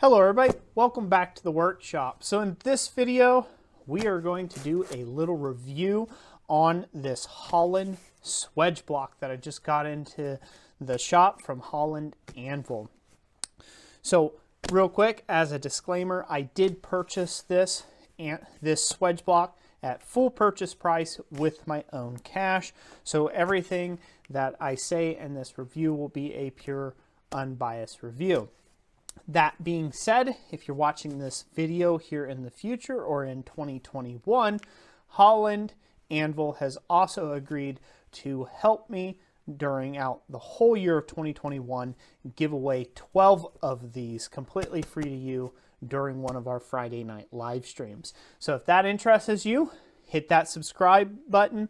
Hello everybody, welcome back to the workshop. So in this video, we are going to do a little review on this Holland Swedge block that I just got into the shop from Holland Anvil. So real quick, as a disclaimer, I did purchase this Swedge block at full purchase price with my own cash. So everything that I say in this review will be a pure unbiased review. That being said, if you're watching this video here in the future or in 2021, Holland Anvil has also agreed to help me during the whole year of 2021 give away 12 of these completely free to you during one of our Friday night live streams. So if that interests you, hit that subscribe button,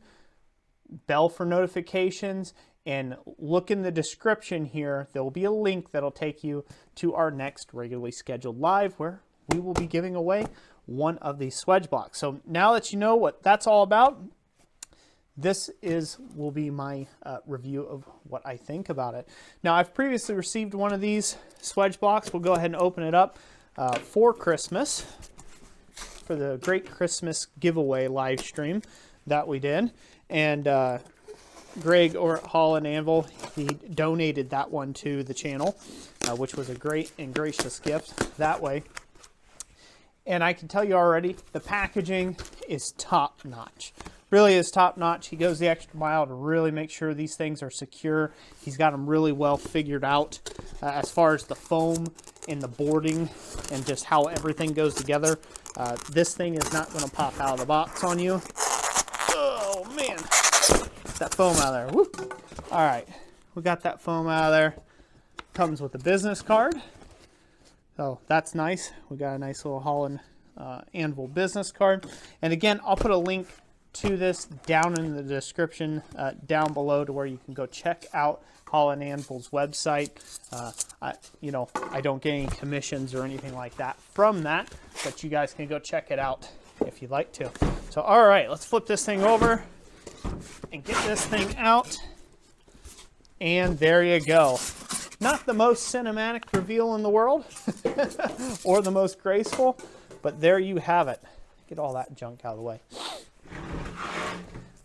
bell for notifications, and look in the description here. There will be a link that'll take you to our next regularly scheduled live where we will be giving away one of these Swedge blocks. So now that you know what that's all about, this will be my review of what I think about it. Now, I've previously received one of these Swedge blocks. We'll go ahead and open it up for Christmas, for the great Christmas giveaway live stream that we did. And Greg or Holland Anvil, he donated that one to the channel, which was a great and gracious gift that way. And I can tell you already, the packaging is top notch. Really is top notch. He goes the extra mile to really make sure these things are secure. He's got them really well figured out as far as the foam and the boarding and just how everything goes together. This thing is not going to pop out of the box on you. Oh man. That foam out of there. Woo. All right, we got that foam out of there. Comes with a business card, so that's nice. We got a nice little Holland Anvil business card. And again, I'll put a link to this down in the description down below to where you can go check out Holland Anvil's website. I don't get any commissions or anything like that from that, but you guys can go check it out if you'd like to. So all right, let's flip this thing over and get this thing out, and there you go. Not the most cinematic reveal in the world or the most graceful, but there you have it. Get all that junk out of the way.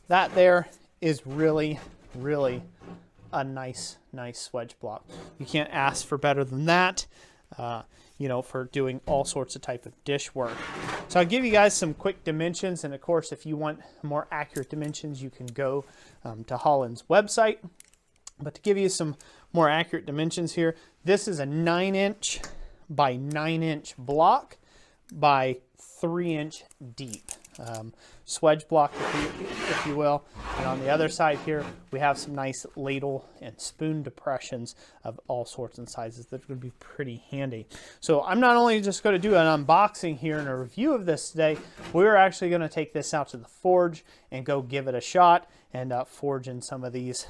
That there is really, really a nice Swedge block. You can't ask for better than that. For doing all sorts of type of dish work. So I'll give you guys some quick dimensions, and of course, if you want more accurate dimensions, you can go to Holland's website. But to give you some more accurate dimensions here, this is a 9-inch by 9-inch block by 3-inch deep. Swedge block, if you will. And on the other side here, we have some nice ladle and spoon depressions of all sorts and sizes that would be pretty handy. So I'm not only just going to do an unboxing here and a review of this today, we're actually going to take this out to the forge and go give it a shot and forge in some of these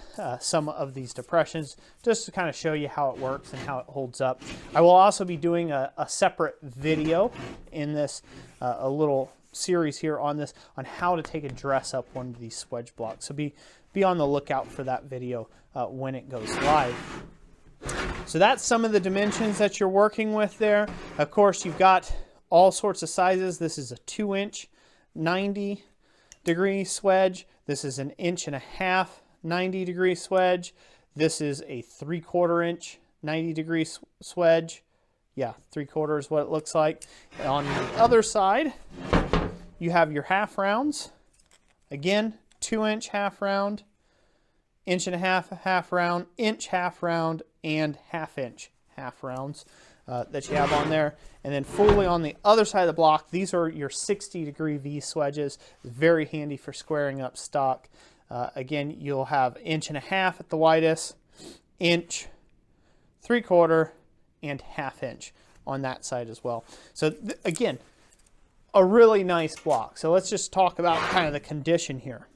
depressions just to kind of show you how it works and how it holds up. I will also be doing a separate video in this, a little series here on how to take and dress up one of these Swedge blocks. So be on the lookout for that video when it goes live. So that's some of the dimensions that you're working with there. Of course, you've got all sorts of sizes. This is a 2-inch 90-degree Swedge. This is 1.5 inch 90-degree Swedge. This is a 3/4 inch 90-degree Swedge. Yeah, 3/4 is what it looks like. And on the other side, you have your half rounds. Again, 2-inch half round, 1.5 inch half round, inch half round, and 1/2 inch half rounds that you have on there. And then fully on the other side of the block, these are your 60-degree V swedges. Very handy for squaring up stock. Again, you'll have 1.5 inch at the widest, inch, 3/4, and 1/2 inch on that side as well. So again, a really nice block. So let's just talk about kind of the condition here.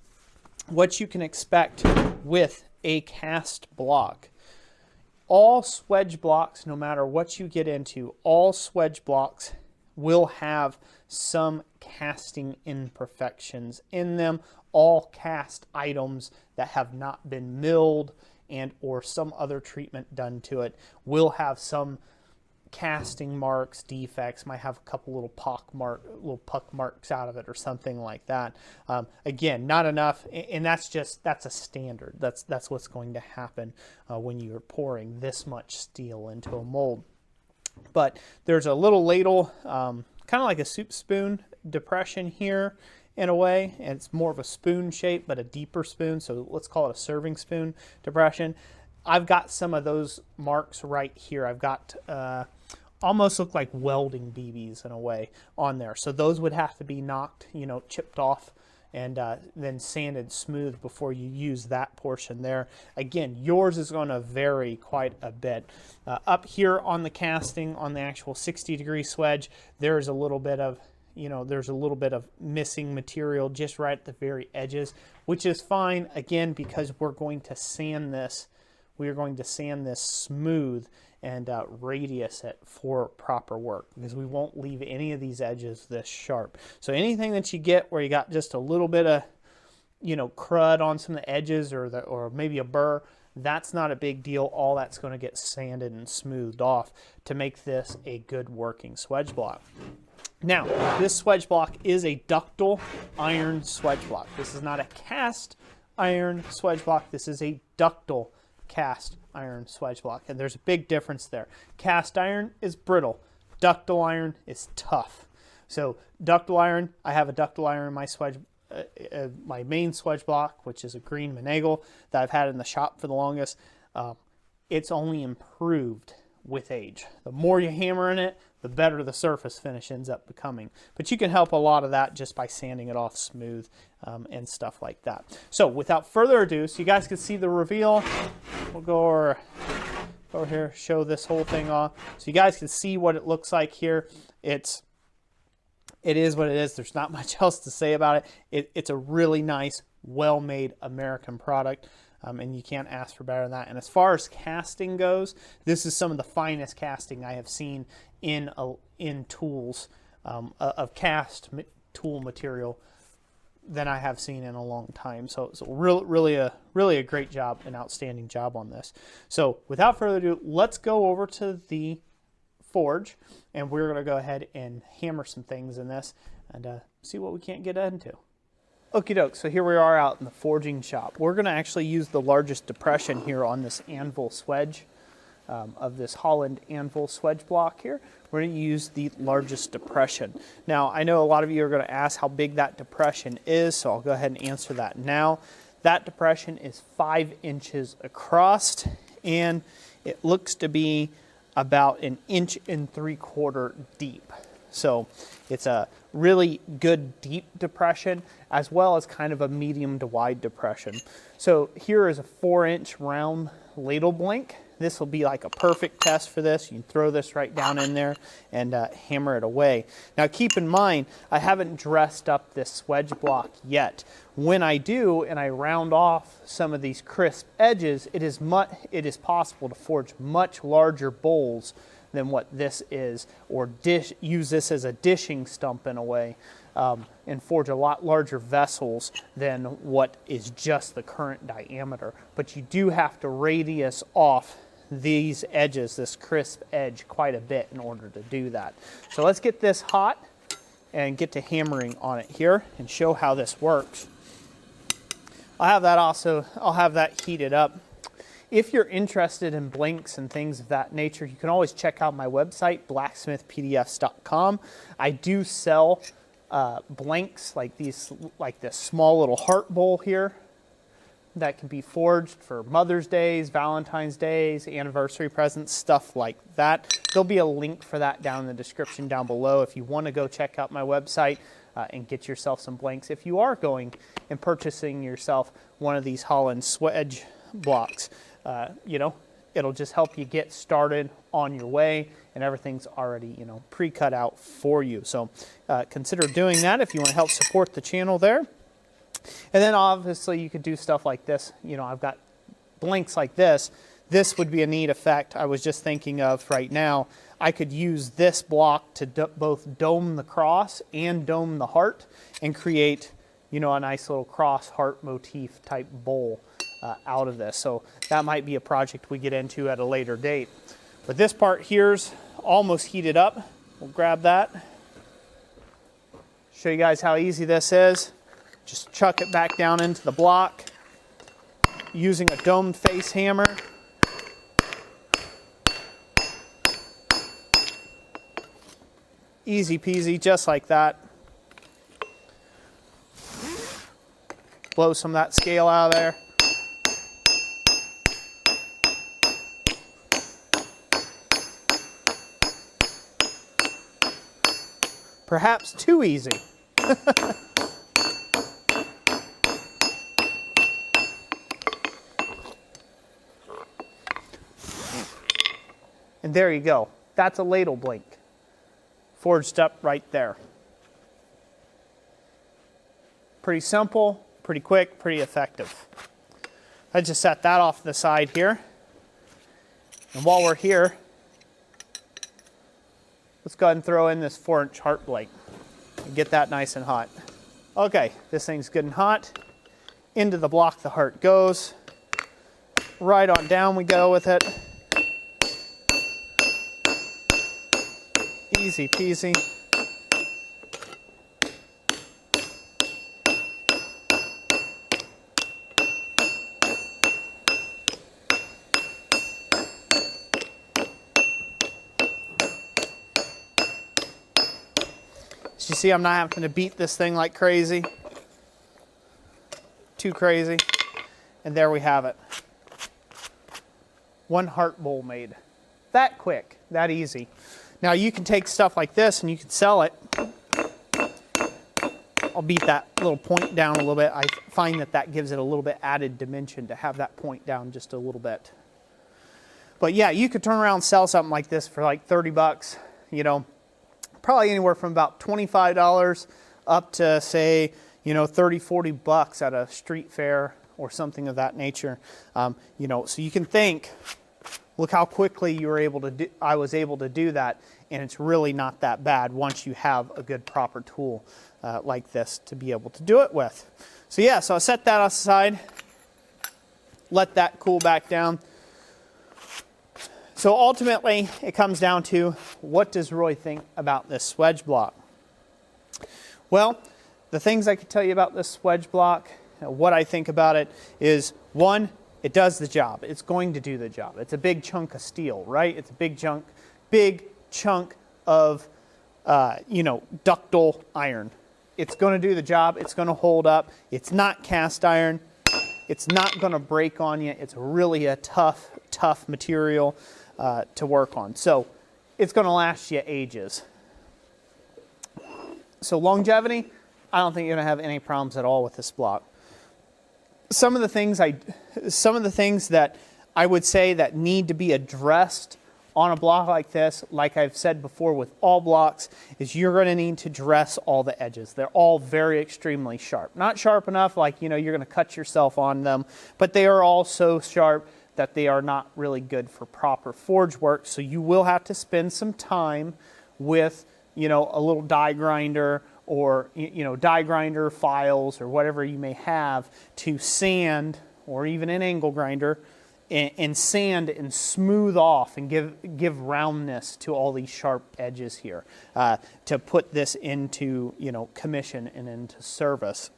What you can expect with a cast block. All Swedge blocks, no matter what you get into, all Swedge blocks will have some casting imperfections in them. All cast items that have not been milled and or some other treatment done to it will have some casting marks, defects, might have a couple little puck marks out of it or something like that. Again, not enough, and that's a standard. That's what's going to happen when you're pouring this much steel into a mold. But there's a little ladle, kind of like a soup spoon depression here in a way, and it's more of a spoon shape, but a deeper spoon, so let's call it a serving spoon depression. I've got some of those marks right here. I've got almost look like welding BBs in a way on there. So those would have to be knocked, chipped off and then sanded smooth before you use that portion there. Again, yours is going to vary quite a bit. Up here on the casting, on the actual 60-degree swedge, there's a little bit of missing material just right at the very edges, which is fine, again, because we're going to sand this. We are going to sand this smooth and radius it for proper work, because we won't leave any of these edges this sharp. So anything that you get where you got just a little bit of, crud on some of the edges or maybe a burr, that's not a big deal. All that's going to get sanded and smoothed off to make this a good working swedge block. Now, this swedge block is a ductile iron swedge block. This is not a cast iron swedge block. This is a ductile cast iron swedge block, and there's a big difference there. Cast iron is brittle, ductile iron is tough. So ductile iron, I have a ductile iron in my swedge, my main swedge block, which is a green Monagle that I've had in the shop for the longest. It's only improved with age. The more you hammer in it, the better the surface finish ends up becoming. But you can help a lot of that just by sanding it off smooth and stuff like that. So without further ado, so you guys can see the reveal, we'll go over here, show this whole thing off. So you guys can see what it looks like here. It is what it is. There's not much else to say about it. It's a really nice, well-made American product. And you can't ask for better than that. And as far as casting goes, this is some of the finest casting I have seen in tools of cast tool material than I have seen in a long time. So really a great job, an outstanding job on this. So without further ado, let's go over to the forge, and we're going to go ahead and hammer some things in this and see what we can't get into. Okie doke, so here we are out in the forging shop. We're going to actually use the largest depression here on this anvil swedge of this Holland Anvil Swage block here. We're going to use the largest depression. Now, I know a lot of you are going to ask how big that depression is, so I'll go ahead and answer that now. That depression is 5 inches across, and it looks to be about 1 3/4 inches deep. So it's a really good deep depression, as well as kind of a medium to wide depression. So here is a 4-inch round ladle blank. This will be like a perfect test for this. You can throw this right down in there and hammer it away. Now keep in mind, I haven't dressed up this swedge block yet. When I do, and I round off some of these crisp edges, it is possible to forge much larger bowls than what this is, or use this as a dishing stump in a way, and forge a lot larger vessels than what is just the current diameter. But you do have to radius off these edges, this crisp edge, quite a bit in order to do that. So let's get this hot and get to hammering on it here and show how this works. I'll have that heated up. If you're interested in blanks and things of that nature, you can always check out my website, blacksmithpdfs.com. I do sell blanks like these, like this small little heart bowl here that can be forged for Mother's Days, Valentine's Days, anniversary presents, stuff like that. There'll be a link for that down in the description down below if you want to go check out my website and get yourself some blanks. If you are going and purchasing yourself one of these Holland Swage blocks, it'll just help you get started on your way, and everything's already, pre-cut out for you. So consider doing that if you want to help support the channel there. And then obviously you could do stuff like this. I've got blanks like this. This would be a neat effect I was just thinking of right now. I could use this block to both dome the cross and dome the heart and create, a nice little cross heart motif type bowl out of this. So that might be a project we get into at a later date. But this part here's almost heated up. We'll grab that. Show you guys how easy this is. Just chuck it back down into the block using a domed face hammer. Easy peasy, just like that. Blow some of that scale out of there. Perhaps too easy. And there you go. That's a ladle blink. Forged up right there. Pretty simple, pretty quick, pretty effective. I just set that off to the side here. And while we're here, let's go ahead and throw in this 4-inch heart blade and get that nice and hot. Okay, this thing's good and hot. Into the block the heart goes. Right on down we go with it. Easy peasy. You see, I'm not having to beat this thing like crazy. Too crazy. And there we have it. One heart bowl made. That quick, that easy. Now you can take stuff like this and you can sell it. I'll beat that little point down a little bit. I find that that gives it a little bit added dimension to have that point down just a little bit. But yeah, you could turn around and sell something like this for like 30 bucks, you know. Probably anywhere from about $25 up to, say, you know, 30, 40 bucks at a street fair or something of that nature. You know, so you can think, look how quickly you were able to do, I was able to do that, and it's really not that bad once you have a good proper tool like this to be able to do it with. So yeah, so I set that aside, let that cool back down. So ultimately, it comes down to, what does Roy think about this Swedge block? Well, the things I could tell you about this Swedge block, what I think about it is, one, it does the job. It's going to do the job. It's a big chunk of steel, right? It's a big chunk of, you know, ductile iron. It's going to do the job. It's going to hold up. It's not cast iron. It's not going to break on you. It's really a tough material to work on. So it's going to last you ages. So longevity, I don't think you're going to have any problems at all with this block. Some of the things that I would say that need to be addressed on a block like this, like I've said before with all blocks, is you're going to need to dress all the edges. They're all very extremely sharp. Not sharp enough like, you know, you're going to cut yourself on them, but they are all so sharp that they are not really good for proper forge work. So you will have to spend some time with, you know, a little die grinder, or, you know, die grinder files, or whatever you may have, to sand, or even an angle grinder, and sand and smooth off and give roundness to all these sharp edges here, to put this into, you know, commission and into service.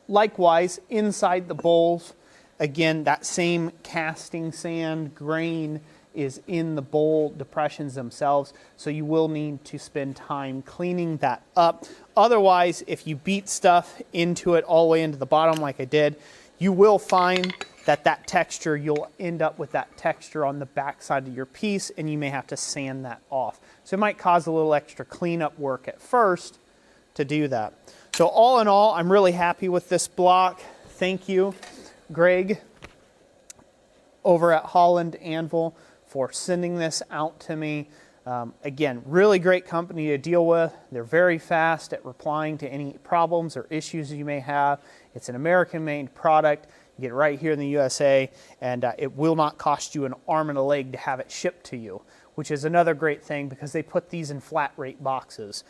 Likewise, inside the bowls, again, that same casting sand grain is in the bowl depressions themselves, so you will need to spend time cleaning that up. Otherwise, if you beat stuff into it all the way into the bottom like I did, you will find that texture, you'll end up with that texture on the back side of your piece, and you may have to sand that off. So it might cause a little extra cleanup work at first to do that. So all in all, I'm really happy with this block. Thank you, Greg, over at Holland Anvil, for sending this out to me. Again, really great company to deal with. They're very fast at replying to any problems or issues you may have. It's an American-made product. You get it right here in the USA, and it will not cost you an arm and a leg to have it shipped to you, which is another great thing, because they put these in flat rate boxes.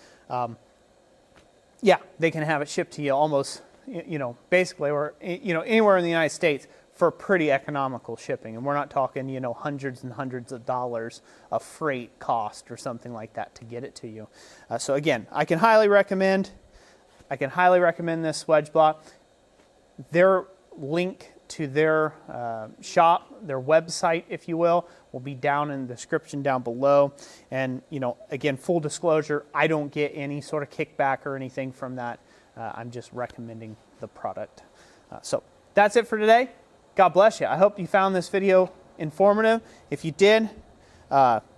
Yeah, they can have it shipped to you almost, you know, basically, or, you know, anywhere in the United States for pretty economical shipping. And we're not talking, you know, hundreds and hundreds of dollars of freight cost or something like that to get it to you. So again, I can highly recommend this Swedge block. Their link to their shop, their website, if you will be down in the description down below. And, you know, again, full disclosure, I don't get any sort of kickback or anything from that. I'm just recommending the product. So that's it for today. God bless you. I hope you found this video informative. If you did,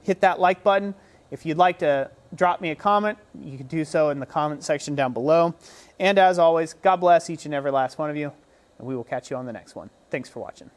hit that like button. If you'd like to drop me a comment, you can do so in the comment section down below. And as always, God bless each and every last one of you, and we will catch you on the next one. Thanks for watching.